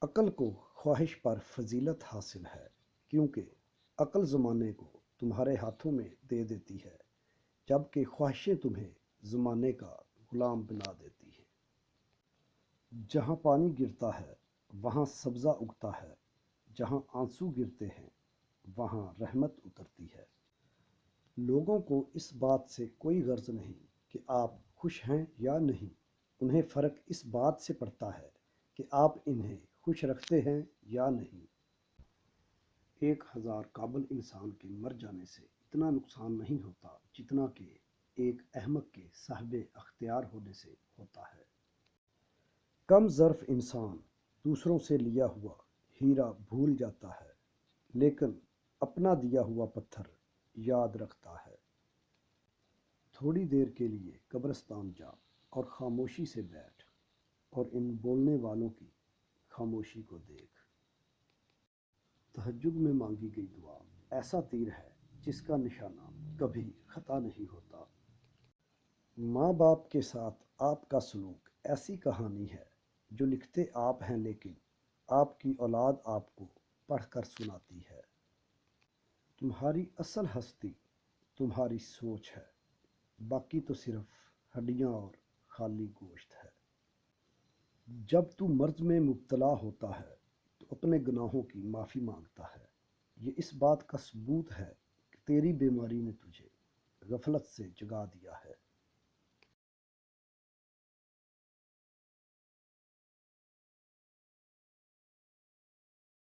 عقل کو خواہش پر فضیلت حاصل ہے، کیونکہ عقل زمانے کو تمہارے ہاتھوں میں دے دیتی ہے، جبکہ خواہشیں تمہیں زمانے کا غلام بنا دیتی ہیں۔ جہاں پانی گرتا ہے وہاں سبزہ اگتا ہے، جہاں آنسو گرتے ہیں وہاں رحمت اترتی ہے۔ لوگوں کو اس بات سے کوئی غرض نہیں کہ آپ خوش ہیں یا نہیں، انہیں فرق اس بات سے پڑتا ہے کہ آپ انہیں خوش رکھتے ہیں یا نہیں۔ 1000 قابل انسان کے مر جانے سے اتنا نقصان نہیں ہوتا جتنا کہ ایک احمق کے صاحب اختیار ہونے سے ہوتا ہے۔ کم ظرف انسان دوسروں سے لیا ہوا ہیرا بھول جاتا ہے، لیکن اپنا دیا ہوا پتھر یاد رکھتا ہے۔ تھوڑی دیر کے لیے قبرستان جا اور خاموشی سے بیٹھ اور ان بولنے والوں کی خاموشی کو دیکھ۔ تہجد میں مانگی گئی دعا ایسا تیر ہے جس کا نشانہ کبھی خطا نہیں ہوتا۔ ماں باپ کے ساتھ آپ کا سلوک ایسی کہانی ہے جو لکھتے آپ ہیں، لیکن آپ کی اولاد آپ کو پڑھ کر سناتی ہے۔ تمہاری اصل ہستی تمہاری سوچ ہے، باقی تو صرف ہڈیاں اور خالی گوشت ہے۔ جب تو مرض میں مبتلا ہوتا ہے تو اپنے گناہوں کی معافی مانگتا ہے، یہ اس بات کا ثبوت ہے کہ تیری بیماری نے تجھے غفلت سے جگا دیا ہے۔